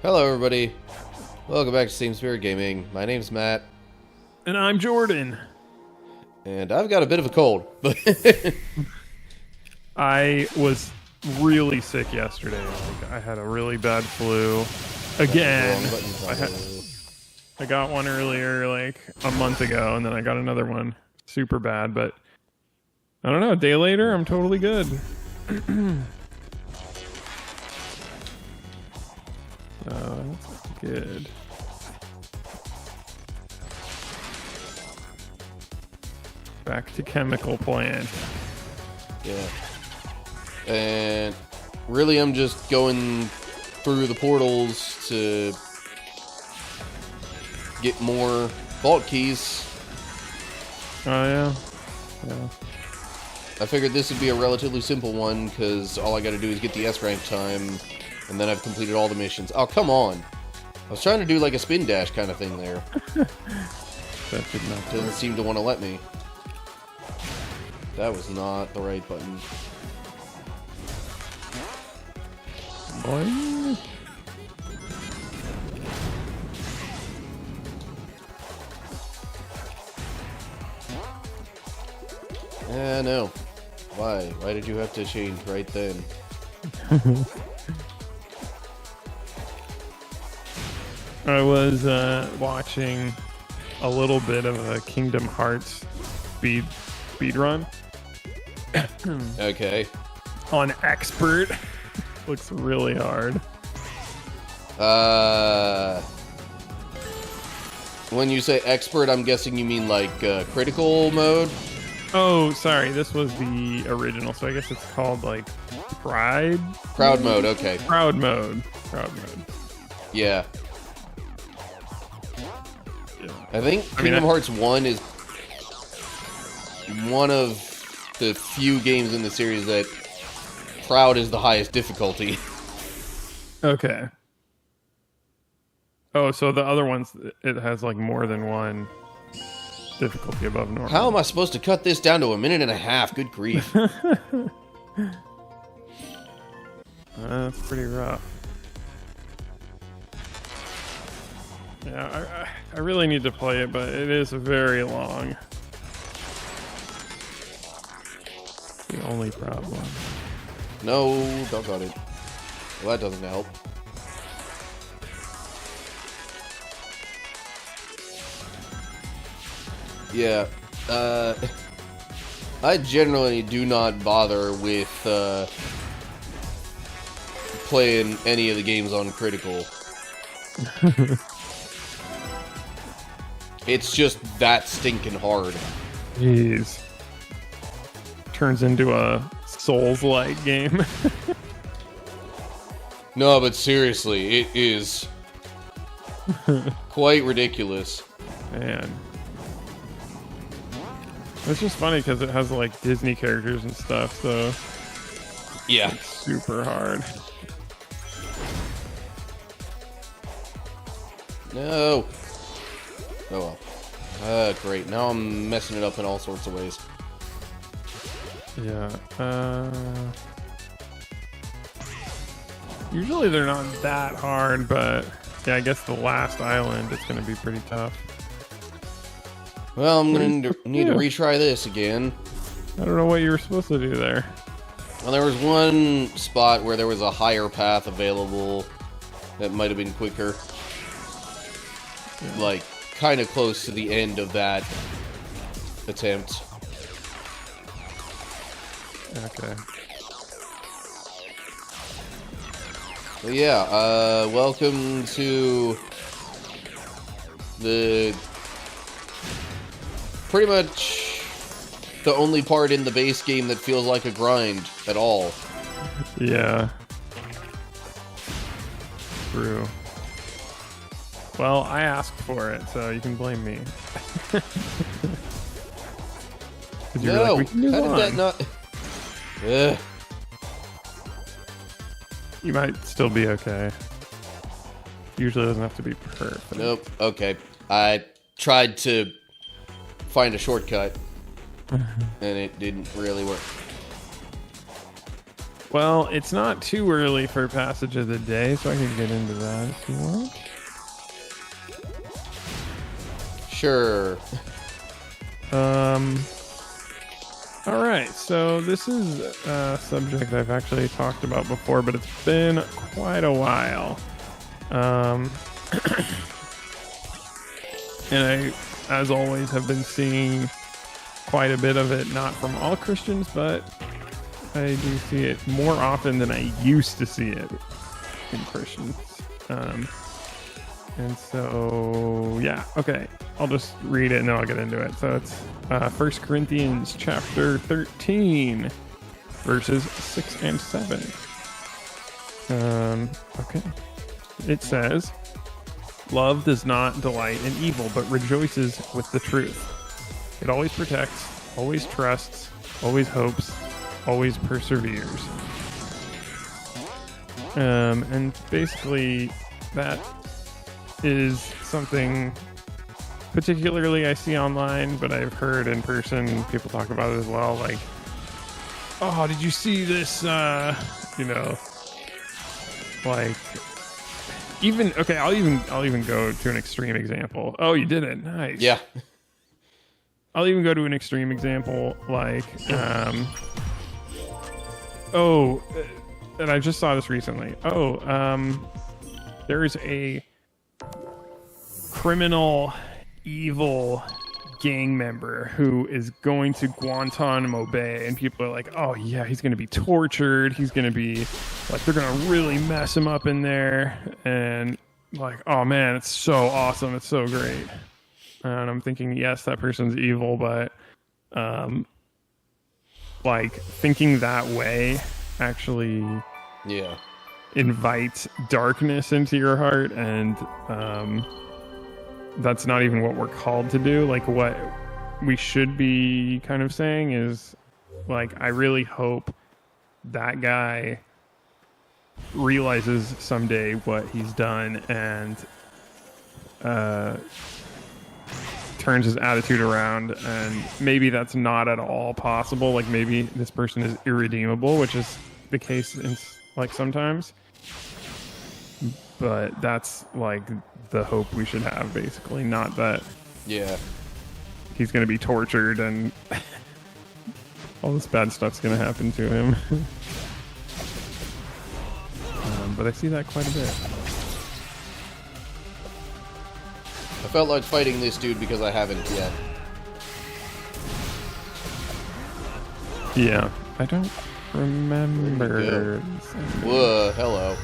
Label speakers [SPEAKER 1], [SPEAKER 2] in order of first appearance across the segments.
[SPEAKER 1] Hello everybody, welcome back to Steam Spirit Gaming. My name's Matt.
[SPEAKER 2] And I'm Jordan.
[SPEAKER 1] And I've got a bit of a cold, but
[SPEAKER 2] I was really sick yesterday. Like, I had a really bad flu. Again. I got one earlier, like a month ago, and then I got another one super bad, but I don't know, a day later, I'm totally good. That's good. Back to chemical plant.
[SPEAKER 1] Yeah. And really I'm just going through the portals to get more vault keys.
[SPEAKER 2] Oh, yeah. Yeah.
[SPEAKER 1] I figured this would be a relatively simple one, because all I gotta do is get the S rank time, and then I've completed all the missions. Oh, come on! I was trying to do like a spin dash kind of thing there.
[SPEAKER 2] That did not
[SPEAKER 1] Doesn't
[SPEAKER 2] work.
[SPEAKER 1] seem to want to let me. That was not the right button.
[SPEAKER 2] Boing.
[SPEAKER 1] No. Why? Why did you have to change right then?
[SPEAKER 2] I was watching a little bit of a Kingdom Hearts speed run
[SPEAKER 1] Okay.
[SPEAKER 2] on expert. Looks really hard.
[SPEAKER 1] When you say expert, I'm guessing you mean like critical mode?
[SPEAKER 2] Oh, sorry. This was the original, so I guess it's called like Pride.
[SPEAKER 1] Proud mode, okay.
[SPEAKER 2] Proud mode.
[SPEAKER 1] Yeah.
[SPEAKER 2] Yeah.
[SPEAKER 1] I think Kingdom Hearts 1 is one of the few games in the series that Proud is the highest difficulty.
[SPEAKER 2] Okay. Oh, so the other ones, it has like more than one difficulty above normal.
[SPEAKER 1] How am I supposed to cut this down to a minute and a half? Good grief.
[SPEAKER 2] That's pretty rough. Yeah, I really need to play it, but it is very long. The only problem.
[SPEAKER 1] No, doggone it. Well, that doesn't help. Yeah, I generally do not bother with playing any of the games on critical. It's just that stinking hard.
[SPEAKER 2] Jeez. Turns into a Souls-like game.
[SPEAKER 1] No, but seriously, it is quite ridiculous.
[SPEAKER 2] Man. It's just funny because it has like Disney characters and stuff, so
[SPEAKER 1] Yeah.
[SPEAKER 2] it's super hard.
[SPEAKER 1] No. Oh well. Great. Now I'm messing it up in all sorts of ways.
[SPEAKER 2] Yeah. Usually they're not that hard, but yeah, I guess the last island is going to be pretty tough.
[SPEAKER 1] Well, I'm gonna need to retry this again.
[SPEAKER 2] I don't know what you were supposed to do there.
[SPEAKER 1] Well, there was one spot where there was a higher path available that might have been quicker.
[SPEAKER 2] Yeah.
[SPEAKER 1] Like, kind of close to the end of that attempt.
[SPEAKER 2] Okay.
[SPEAKER 1] But yeah, welcome to the pretty much the only part in the base game that feels like a grind at all.
[SPEAKER 2] Yeah. True. Well, I asked for it, so you can blame me. 'Cause you were
[SPEAKER 1] No,
[SPEAKER 2] like, we can move
[SPEAKER 1] how did
[SPEAKER 2] on.
[SPEAKER 1] that not? Ugh.
[SPEAKER 2] You might still be okay. Usually it doesn't have to be perfect.
[SPEAKER 1] Nope. Okay. I tried to find a shortcut, and it didn't really work.
[SPEAKER 2] Well, it's not too early for passage of the day, so I can get into that if you want.
[SPEAKER 1] Sure.
[SPEAKER 2] All right, so this is a subject I've actually talked about before, but it's been quite a while. And I, as always, have been seeing quite a bit of it, not from all Christians, but I do see it more often than I used to see it in Christians. And so, yeah, okay. I'll just read it and then I'll get into it. So it's 1 Corinthians chapter 13, verses 6 and 7. Okay. It says, "Love does not delight in evil, but rejoices with the truth. It always protects, always trusts, always hopes, always perseveres." And basically that is something particularly I see online, but I've heard in person people talk about it as well. Like, oh, did you see this? Like, even okay. I'll even go to an extreme example. Oh, you did it, nice.
[SPEAKER 1] Yeah.
[SPEAKER 2] I'll even go to an extreme example, like, and I just saw this recently. There is a criminal, evil gang member who is going to Guantanamo Bay, and people are like, oh yeah, he's going to be tortured. He's going to be like, they're going to really mess him up in there. And like, oh man, it's so awesome. It's so great. And I'm thinking, yes, that person's evil, but like thinking that way actually invites darkness into your heart, and that's not even what we're called to do. Like, what we should be kind of saying is, like, I really hope that guy realizes someday what he's done and turns his attitude around. And maybe that's not at all possible. Like, maybe this person is irredeemable, which is the case in, like, sometimes. But that's like the hope we should have, basically. Not that he's going to be tortured and all this bad stuff's going to happen to him. But I see that quite a bit.
[SPEAKER 1] I felt like fighting this dude because I haven't yet.
[SPEAKER 2] Yeah, I don't remember.
[SPEAKER 1] Whoa, hello.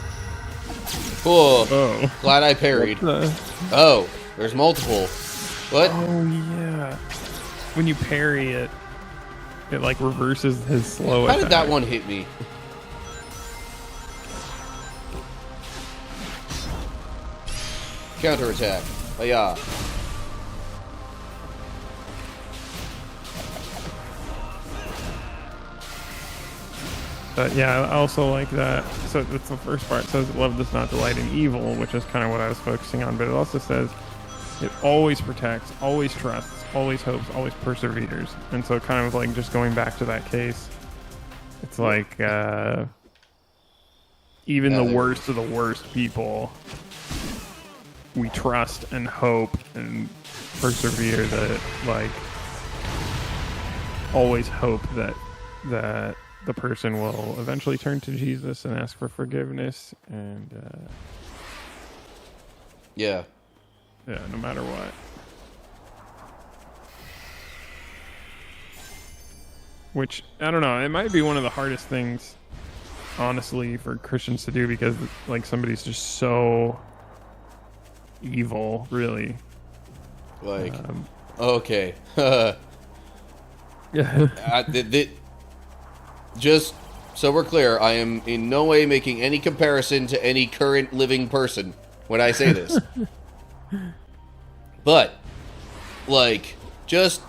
[SPEAKER 1] Oh, glad I parried. Oh, there's multiple. What?
[SPEAKER 2] Oh, yeah. When you parry it, it like reverses his slow attack.
[SPEAKER 1] How did that one hit me? Counterattack. Oh, yeah.
[SPEAKER 2] But yeah, I also like that. So that's the first part. It says, love does not delight in evil, which is kind of what I was focusing on. But it also says it always protects, always trusts, always hopes, always perseveres. And so kind of like just going back to that case, it's like even the worst of the worst people, we trust and hope and persevere that, like, always hope that the person will eventually turn to Jesus and ask for forgiveness, and
[SPEAKER 1] no
[SPEAKER 2] matter what. Which, I don't know, it might be one of the hardest things, honestly, for Christians to do, because like somebody's just so evil, really.
[SPEAKER 1] Like, okay.
[SPEAKER 2] Yeah.
[SPEAKER 1] Just so we're clear, I am in no way making any comparison to any current living person when I say this. But, like, just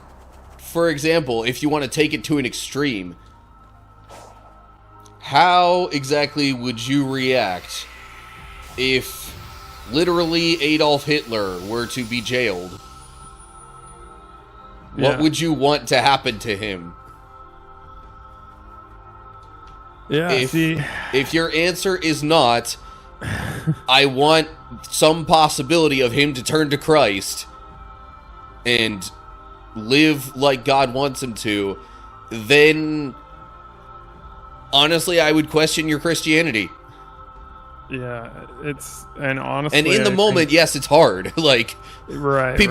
[SPEAKER 1] for example, if you want to take it to an extreme, how exactly would you react if literally Adolf Hitler were to be jailed? What would you want to happen to him?
[SPEAKER 2] Yeah,
[SPEAKER 1] if your answer is not, I want some possibility of him to turn to Christ and live like God wants him to, then honestly, I would question your Christianity.
[SPEAKER 2] Yeah, honestly,
[SPEAKER 1] and in the moment, yes, it's hard. Like, people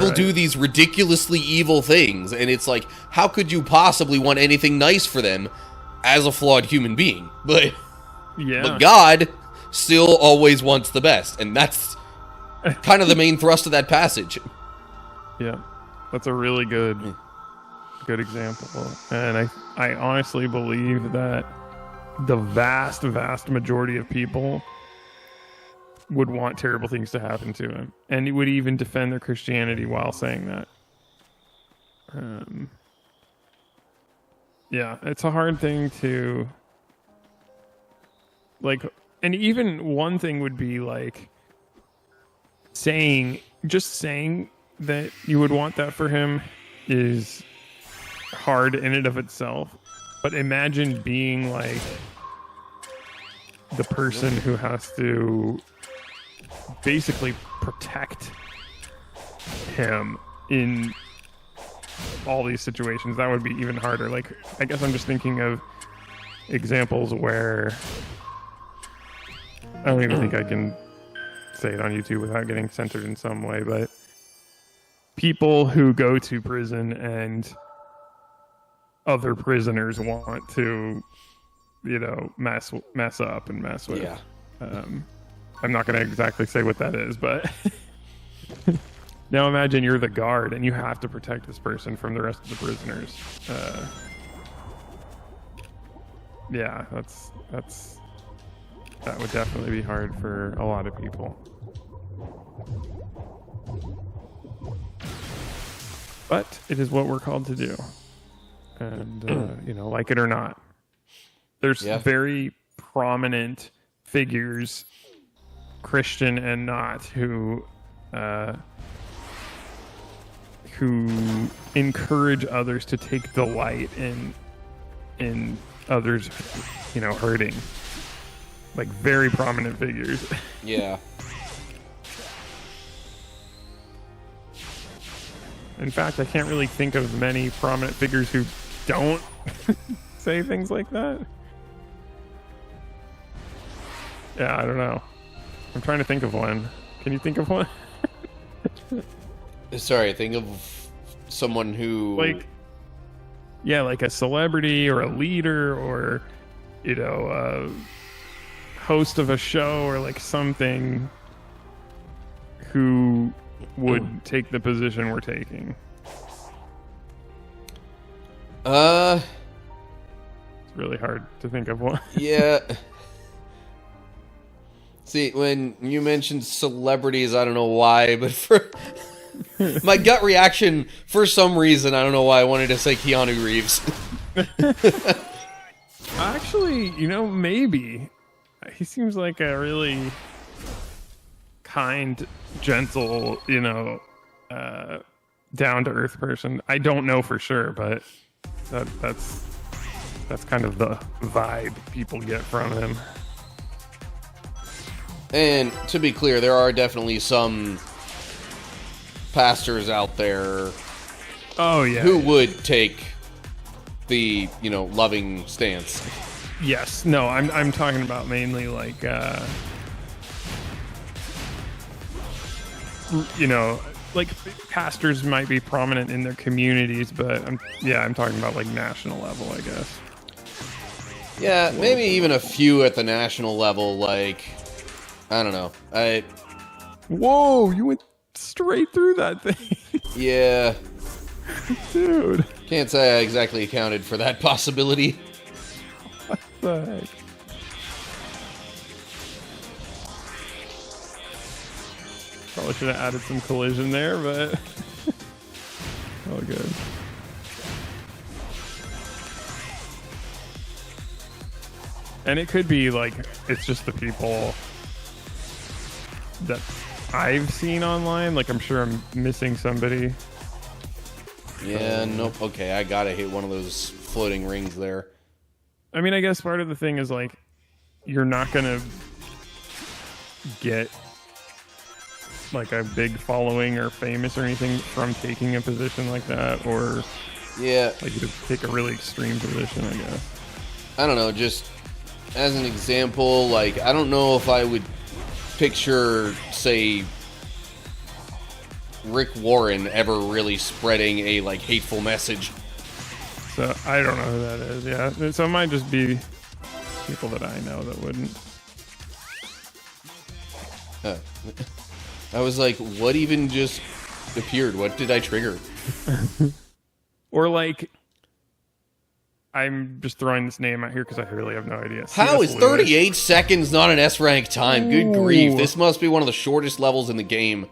[SPEAKER 2] right.
[SPEAKER 1] do these ridiculously evil things, and it's like, how could you possibly want anything nice for them as a flawed human being? But God still always wants the best, and that's kind of the main thrust of that passage.
[SPEAKER 2] Yeah, that's a really good example, and I honestly believe that the vast majority of people would want terrible things to happen to him, and he would even defend their Christianity while saying that. Yeah, it's a hard thing to like, and even one thing would be like saying that you would want that for him is hard in and of itself. But imagine being like the person who has to basically protect him in all these situations. That would be even harder. Like, I guess I'm just thinking of examples where I don't even think I can say it on YouTube without getting censored in some way, but people who go to prison and other prisoners want to, mess up and mess with.
[SPEAKER 1] Yeah.
[SPEAKER 2] I'm not going to exactly say what that is, but now imagine you're the guard and you have to protect this person from the rest of the prisoners. Yeah, that would definitely be hard for a lot of people. But it is what we're called to do. And, like it or not, there's very prominent figures, Christian and not, who encourage others to take delight in others, hurting. Like, very prominent figures.
[SPEAKER 1] Yeah.
[SPEAKER 2] In fact, I can't really think of many prominent figures who don't say things like that. Yeah, I don't know. I'm trying to think of one. Can you think of one?
[SPEAKER 1] Sorry, think of someone who...
[SPEAKER 2] like a celebrity or a leader or, a host of a show or like something who would take the position we're taking. It's really hard to think of one.
[SPEAKER 1] Yeah. See, when you mentioned celebrities, I don't know why, but for my gut reaction, for some reason, I don't know why, I wanted to say Keanu Reeves.
[SPEAKER 2] Actually, maybe. He seems like a really kind, gentle, down-to-earth person. I don't know for sure, but that's kind of the vibe people get from him.
[SPEAKER 1] And to be clear, there are definitely some pastors out there who would take the, loving stance.
[SPEAKER 2] Yes. No, I'm talking about mainly like like pastors might be prominent in their communities, but I'm talking about like national level, I guess.
[SPEAKER 1] Yeah, maybe even a few at the national level, like, I don't know.
[SPEAKER 2] Whoa, you went straight through that thing.
[SPEAKER 1] Yeah.
[SPEAKER 2] Dude.
[SPEAKER 1] Can't say I exactly accounted for that possibility.
[SPEAKER 2] What the heck? Probably should have added some collision there, but all good. And it could be like it's just the people that I've seen online. Like, I'm sure I'm missing somebody.
[SPEAKER 1] Yeah, nope. Okay, I gotta hit one of those floating rings there.
[SPEAKER 2] I mean, I guess part of the thing is like you're not gonna get like a big following or famous or anything from taking a position like that, or like you take a really extreme position, I guess.
[SPEAKER 1] I don't know, just as an example, like I don't know if I would picture, say, Rick Warren ever really spreading a like hateful message.
[SPEAKER 2] So I don't know who that is. Yeah, so it might just be people that I know that wouldn't.
[SPEAKER 1] I was like, what even just appeared? What did I trigger?
[SPEAKER 2] Or like, I'm just throwing this name out here because I really have no idea.
[SPEAKER 1] How is 38 seconds not an S rank time? Good grief. This must be one of the shortest levels in the game.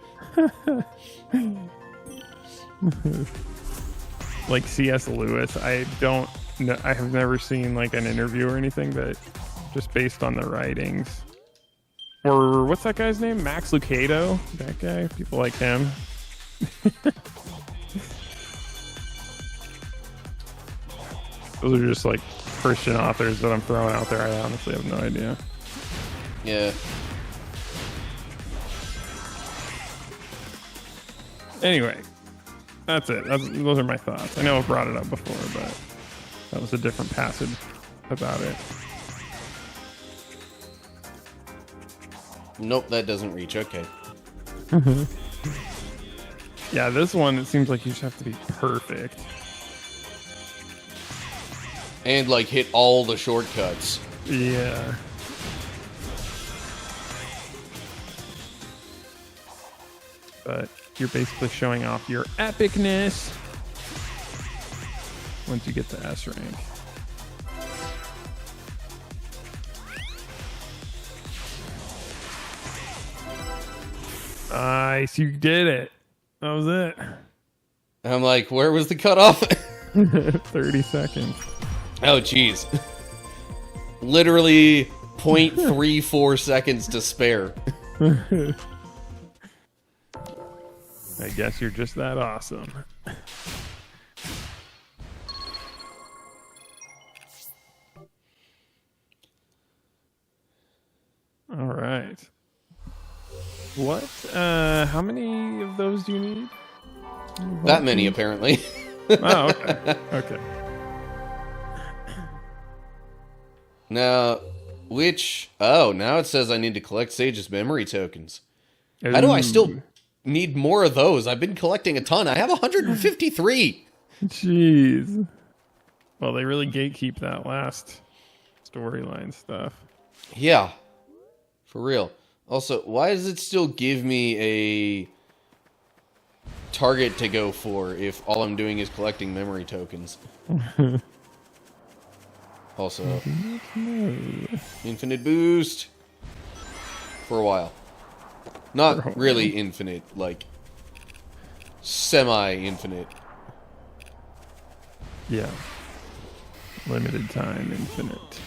[SPEAKER 2] Like C.S. Lewis, I don't know, I have never seen like an interview or anything, but just based on the writings. Or what's that guy's name? Max Lucado? That guy? People like him. Those are just like Christian authors that I'm throwing out there. I honestly have no idea.
[SPEAKER 1] Yeah.
[SPEAKER 2] Anyway, that's it. Those are my thoughts. I know I've brought it up before, but that was a different passage about it.
[SPEAKER 1] Nope, that doesn't reach. Okay.
[SPEAKER 2] Yeah, this one, it seems like you just have to be perfect.
[SPEAKER 1] And, like, hit all the shortcuts.
[SPEAKER 2] Yeah. But you're basically showing off your epicness once you get to S rank. Nice, you did it. That was it.
[SPEAKER 1] I'm like, where was the cutoff?
[SPEAKER 2] 30 seconds.
[SPEAKER 1] Oh, jeez. Literally 0.34 seconds to spare.
[SPEAKER 2] I guess you're just that awesome. All right. What? How many of those do you need?
[SPEAKER 1] That many, apparently.
[SPEAKER 2] Oh, okay. Okay.
[SPEAKER 1] Now, now it says I need to collect Sage's memory tokens. How do I still need more of those? I've been collecting a ton. I have 153.
[SPEAKER 2] Jeez. Well, they really gatekeep that last storyline stuff.
[SPEAKER 1] Yeah. For real. Also, why does it still give me a target to go for if all I'm doing is collecting memory tokens? Also, infinite boost for a while. Not really infinite, like semi-infinite.
[SPEAKER 2] Yeah. Limited time, infinite.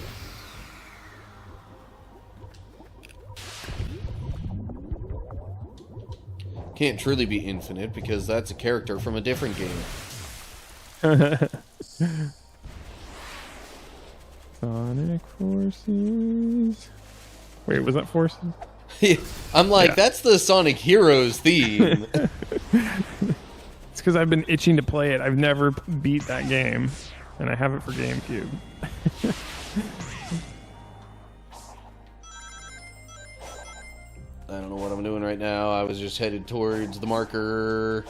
[SPEAKER 1] Can't truly be infinite because that's a character from a different game.
[SPEAKER 2] Sonic Forces. Wait, was that Forces?
[SPEAKER 1] I'm like, that's the Sonic Heroes theme.
[SPEAKER 2] It's because I've been itching to play it. I've never beat that game, and I have it for GameCube.
[SPEAKER 1] I don't know what I'm doing right now. I was just headed towards the marker.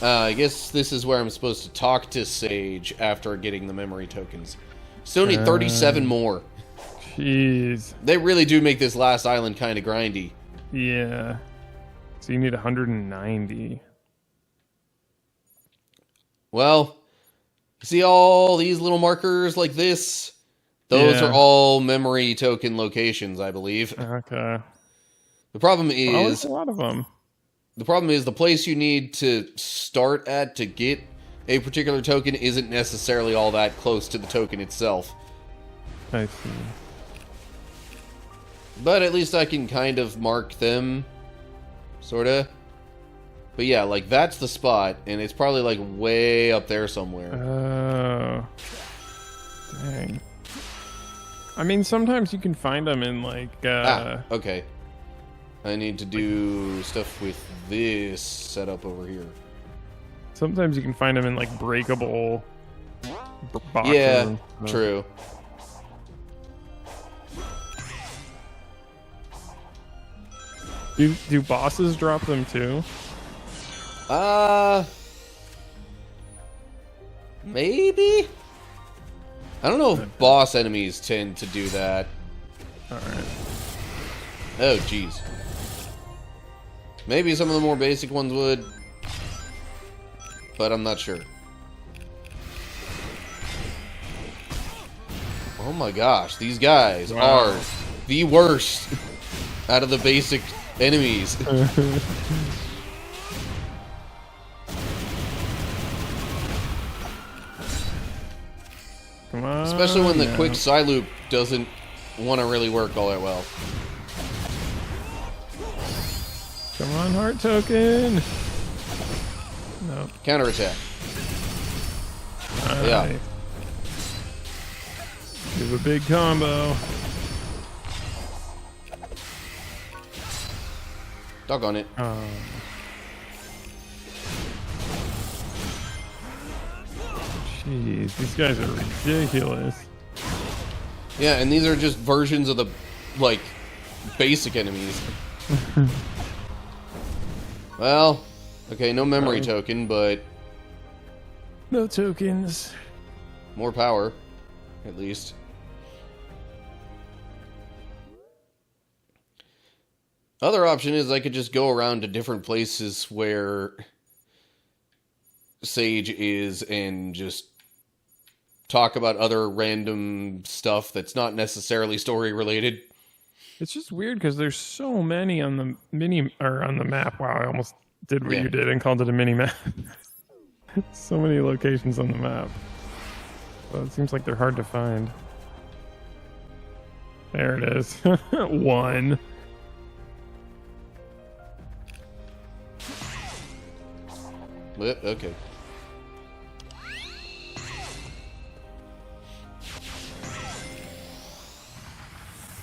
[SPEAKER 1] I guess this is where I'm supposed to talk to Sage after getting the memory tokens. Still need 37 more.
[SPEAKER 2] Jeez.
[SPEAKER 1] They really do make this last island kind of grindy.
[SPEAKER 2] Yeah. So you need 190.
[SPEAKER 1] Well, you see all these little markers like this? Those are all memory token locations, I believe.
[SPEAKER 2] Okay.
[SPEAKER 1] The problem is...
[SPEAKER 2] Well, there's a lot of them.
[SPEAKER 1] The problem is the place you need to start at to get a particular token isn't necessarily all that close to the token itself.
[SPEAKER 2] I see.
[SPEAKER 1] But at least I can kind of mark them. Sorta. But yeah, like, that's the spot, and it's probably, like, way up there somewhere.
[SPEAKER 2] Oh. Dang. I mean, sometimes you can find them in, like,
[SPEAKER 1] okay. I need to do stuff with this setup over here.
[SPEAKER 2] Sometimes you can find them in, like, breakable boxes.
[SPEAKER 1] Yeah, true.
[SPEAKER 2] Do bosses drop them too?
[SPEAKER 1] Maybe? I don't know if boss enemies tend to do that.
[SPEAKER 2] Alright.
[SPEAKER 1] Oh, jeez. Maybe some of the more basic ones would, but I'm not sure. Oh my gosh, these guys are the worst out of the basic enemies.
[SPEAKER 2] Come on.
[SPEAKER 1] Especially when the quick side loop doesn't want to really work all that well.
[SPEAKER 2] Come on, heart token. No.
[SPEAKER 1] Counterattack.
[SPEAKER 2] Right.
[SPEAKER 1] Yeah.
[SPEAKER 2] Do a big combo.
[SPEAKER 1] Doggone it.
[SPEAKER 2] Jeez, these guys are ridiculous.
[SPEAKER 1] Yeah, and these are just versions of the, like, basic enemies. Well, okay, no memory token, but...
[SPEAKER 2] No tokens.
[SPEAKER 1] more power, at least. Other option is I could just go around to different places where Sage is and just talk about other random stuff that's not necessarily story related.
[SPEAKER 2] It's just weird because there's so many on the on the map. Wow, I almost did what you did and called it a mini map. So many locations on the map. So it seems like they're hard to find. There it is. One.
[SPEAKER 1] Okay.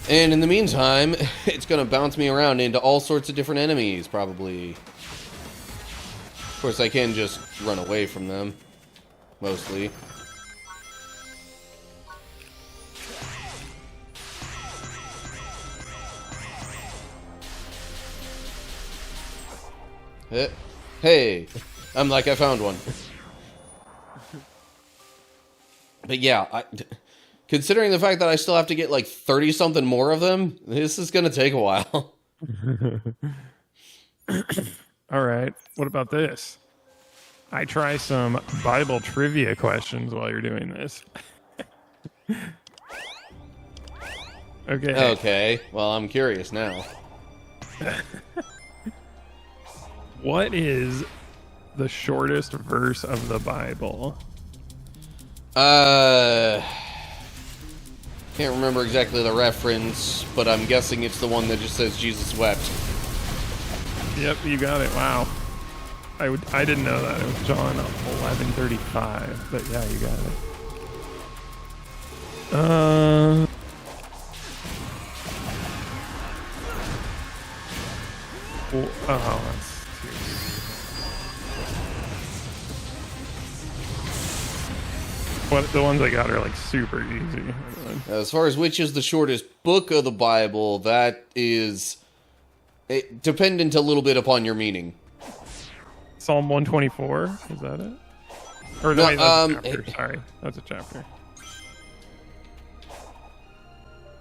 [SPEAKER 1] And in the meantime, it's going to bounce me around into all sorts of different enemies, probably. Of course, I can just run away from them, mostly. Hey, I'm like I found one. But yeah, considering the fact that I still have to get like 30-something more of them, this is going to take a while.
[SPEAKER 2] All right, what about this? I try some Bible trivia questions while you're doing this. Okay.
[SPEAKER 1] Okay, well, I'm curious now.
[SPEAKER 2] What is the shortest verse of the Bible?
[SPEAKER 1] Can't remember exactly the reference, but I'm guessing it's the one that just says Jesus wept.
[SPEAKER 2] Yep, you got it. Wow. I didn't know that. It was John 11:35, but yeah, you got it. Oh, that's too easy. What the ones I got are like super easy.
[SPEAKER 1] As far as which is the shortest book of the Bible, that is dependent a little bit upon your meaning.
[SPEAKER 2] Psalm 124, is that it? Or no, wait, that's a chapter. Sorry, that's a chapter.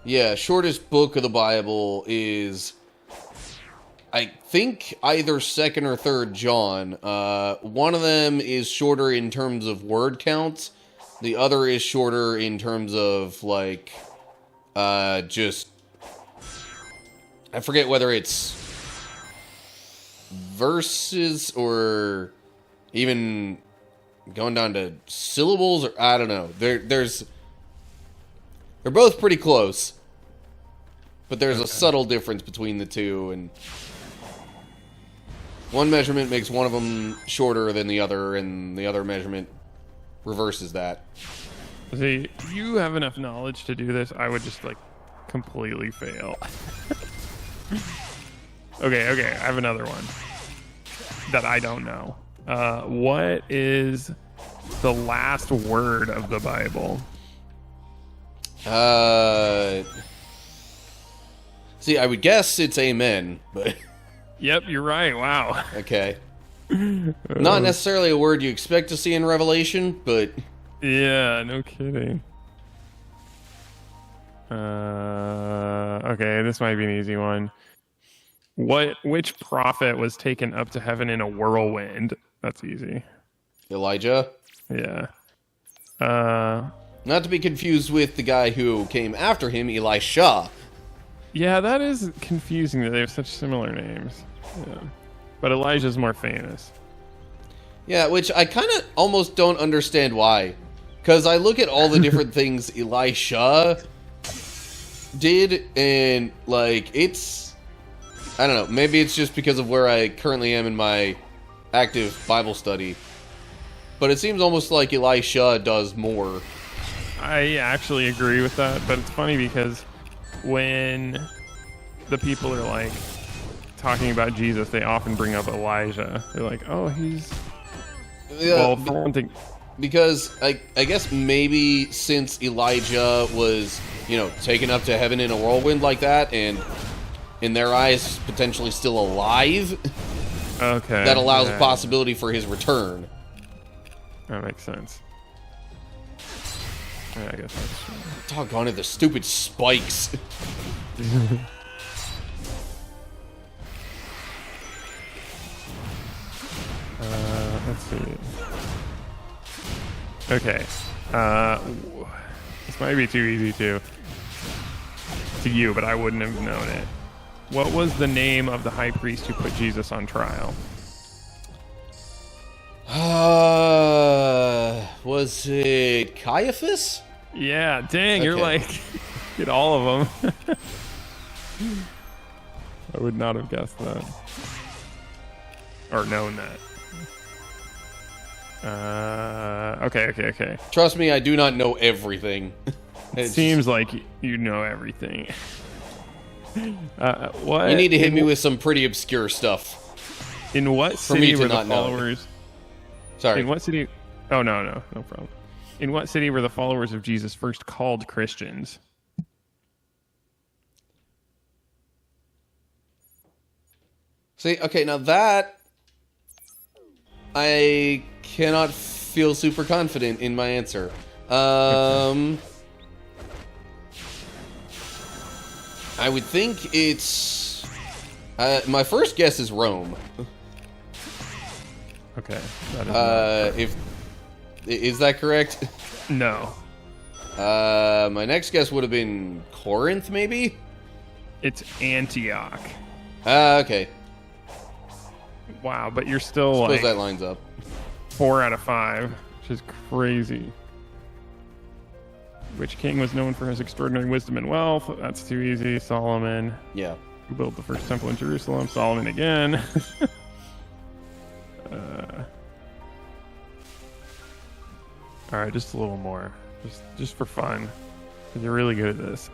[SPEAKER 1] Yeah, shortest book of the Bible is, I think, either 2nd or 3rd John. One of them is shorter in terms of word count. The other is shorter in terms of, like, just... I forget whether it's verses or even going down to syllables, or I don't know. They're both pretty close. But there's a subtle difference between the two, and one measurement makes one of them shorter than the other, and the other measurement reverses that.
[SPEAKER 2] See, you have enough knowledge to do this. I would just, like, completely fail. Okay, I have another one that I don't know. What is the last word of the Bible?
[SPEAKER 1] See, I would guess it's amen, but...
[SPEAKER 2] Yep, you're right. Wow.
[SPEAKER 1] Okay. Not necessarily a word you expect to see in Revelation, but...
[SPEAKER 2] Yeah, no kidding. Okay, this might be an easy one. Which prophet was taken up to heaven in a whirlwind? That's easy.
[SPEAKER 1] Elijah?
[SPEAKER 2] Yeah.
[SPEAKER 1] Not to be confused with the guy who came after him, Elisha.
[SPEAKER 2] Yeah, that is confusing that they have such similar names. Yeah. But Elijah's more famous.
[SPEAKER 1] Yeah, which I kind of almost don't understand why. Because I look at all the different things Elisha did, and, like, it's... I don't know, maybe it's just because of where I currently am in my active Bible study. But it seems almost like Elisha does more.
[SPEAKER 2] I actually agree with that, but it's funny because when the people are, like, talking about Jesus, they often bring up Elijah. They're like, oh, he's...
[SPEAKER 1] Yeah,
[SPEAKER 2] well, for one thing...
[SPEAKER 1] Because I guess maybe since Elijah was, you know, taken up to heaven in a whirlwind like that, and in their eyes potentially still alive,
[SPEAKER 2] okay,
[SPEAKER 1] that allows a possibility for his return.
[SPEAKER 2] That makes sense. Yeah, I guess that's true.
[SPEAKER 1] Doggone it, the stupid spikes.
[SPEAKER 2] Let's see. Okay. This might be too easy to you, but I wouldn't have known it. What was the name of the high priest who put Jesus on trial?
[SPEAKER 1] Was it Caiaphas?
[SPEAKER 2] Yeah, dang,
[SPEAKER 1] Okay.
[SPEAKER 2] you're like, get all of them. I would not have guessed that. Or known that. Okay.
[SPEAKER 1] Trust me, I do not know everything.
[SPEAKER 2] It seems like you know everything. What?
[SPEAKER 1] You need to hit me with some pretty obscure stuff.
[SPEAKER 2] In what
[SPEAKER 1] For me
[SPEAKER 2] city
[SPEAKER 1] to
[SPEAKER 2] were the
[SPEAKER 1] not know.
[SPEAKER 2] followers...
[SPEAKER 1] Sorry.
[SPEAKER 2] In what city... Oh, no problem. In what city were the followers of Jesus first called Christians?
[SPEAKER 1] See, okay, now that... I cannot feel super confident in my answer. I would think it's... my first guess is Rome.
[SPEAKER 2] Okay. That is
[SPEAKER 1] Is that correct?
[SPEAKER 2] no.
[SPEAKER 1] My next guess would have been Corinth, maybe?
[SPEAKER 2] It's Antioch.
[SPEAKER 1] Okay.
[SPEAKER 2] Wow, but you're still
[SPEAKER 1] Suppose
[SPEAKER 2] like
[SPEAKER 1] that lines up.
[SPEAKER 2] 4 out of 5, which is crazy. Which king was known for his extraordinary wisdom and wealth? That's too easy. Solomon.
[SPEAKER 1] Yeah.
[SPEAKER 2] Who built the first temple in Jerusalem? Solomon again. All right, just a little more, just for fun. 'Cause you're really good at this.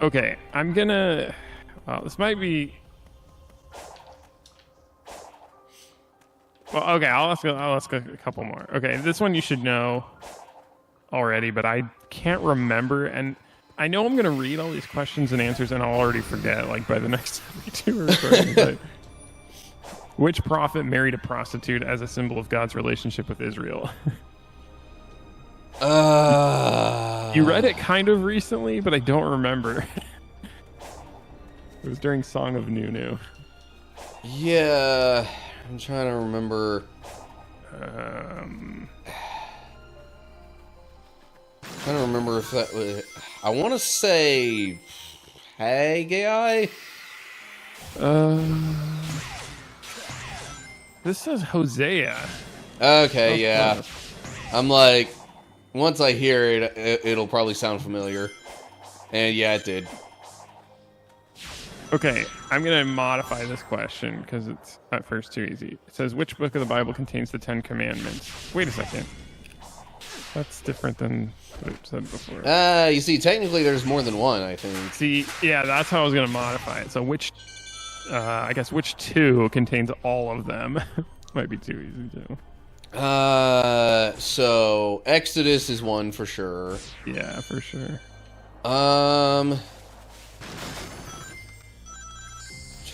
[SPEAKER 2] Okay, I'm gonna. Well, this might be. Well, okay, I'll ask a couple more. Okay, this one you should know already, but I can't remember, and I know I'm gonna read all these questions and answers, and I'll already forget, like by the next 72 recordings. But which prophet married a prostitute as a symbol of God's relationship with Israel? You read it kind of recently, but I don't remember. It was during Song of Nunu.
[SPEAKER 1] Yeah, I'm trying to remember. Trying to remember if that was... I want to say... Haggai?
[SPEAKER 2] This says Hosea.
[SPEAKER 1] Okay, yeah. I'm like... once I hear it, it'll probably sound familiar. And yeah, it did.
[SPEAKER 2] Okay, I'm going to modify this question because it's at first too easy. It says, which book of the Bible contains the 10 Commandments? Wait a second. That's different than what it said before.
[SPEAKER 1] You see, technically there's more than one, I think.
[SPEAKER 2] See, yeah, that's how I was going to modify it. So which, I guess, which two contains all of them? Might be too easy, too.
[SPEAKER 1] So Exodus is one for sure.
[SPEAKER 2] Yeah, for sure.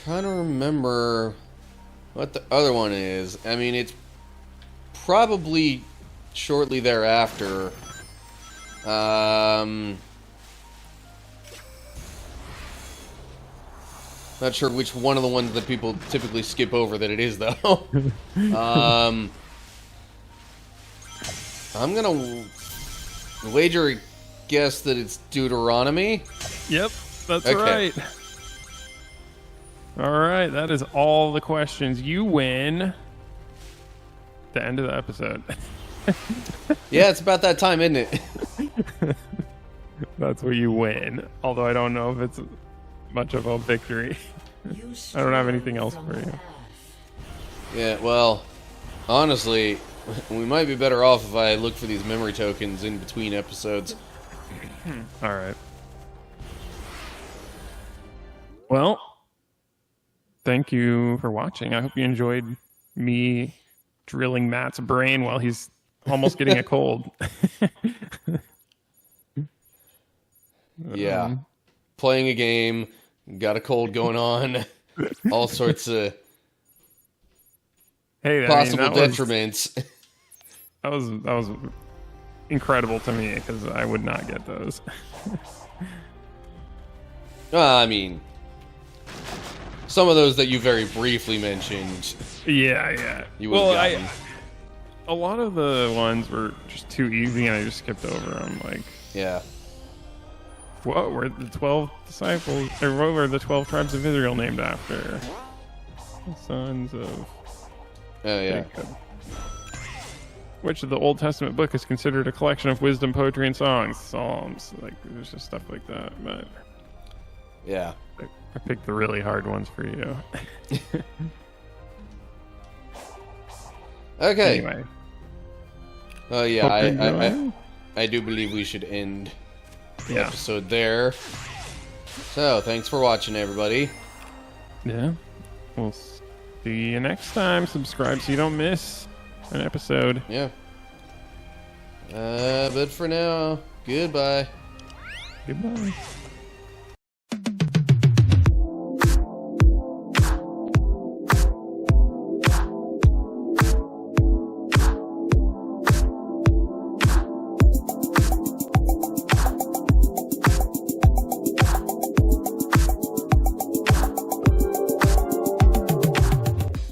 [SPEAKER 1] Trying to remember what the other one is. I mean, it's probably shortly thereafter. Not sure which one of the ones that people typically skip over that it is, though. I'm gonna wager a guess that it's Deuteronomy.
[SPEAKER 2] Yep, that's right. All right, that is all the questions. You win the end of the episode.
[SPEAKER 1] Yeah, it's about that time, isn't it?
[SPEAKER 2] That's where you win. Although I don't know if it's much of a victory. I don't have anything else for you.
[SPEAKER 1] Yeah, well, honestly, we might be better off if I look for these memory tokens in between episodes.
[SPEAKER 2] All right. Well, thank you for watching. I hope you enjoyed me drilling Matt's brain while he's almost getting a cold.
[SPEAKER 1] Yeah. Playing a game, got a cold going on, all sorts of possible detriments.
[SPEAKER 2] That was incredible to me because I would not get those.
[SPEAKER 1] I mean, some of those that you very briefly mentioned.
[SPEAKER 2] Yeah.
[SPEAKER 1] You would have gotten.
[SPEAKER 2] A lot of the ones were just too easy, and I just skipped over them. Like,
[SPEAKER 1] yeah.
[SPEAKER 2] What were the 12 disciples, or what were the 12 tribes of Israel named after? The sons of Jacob. Which of the Old Testament book is considered a collection of wisdom, poetry, and songs? Psalms. Like, there's just stuff like that. But
[SPEAKER 1] yeah,
[SPEAKER 2] I picked the really hard ones for you.
[SPEAKER 1] Okay.
[SPEAKER 2] Anyway.
[SPEAKER 1] Oh yeah, I do believe we should end the episode there. So, thanks for watching, everybody.
[SPEAKER 2] Yeah. We'll see you next time. Subscribe so you don't miss an episode.
[SPEAKER 1] Yeah. But for now, goodbye.
[SPEAKER 2] Goodbye.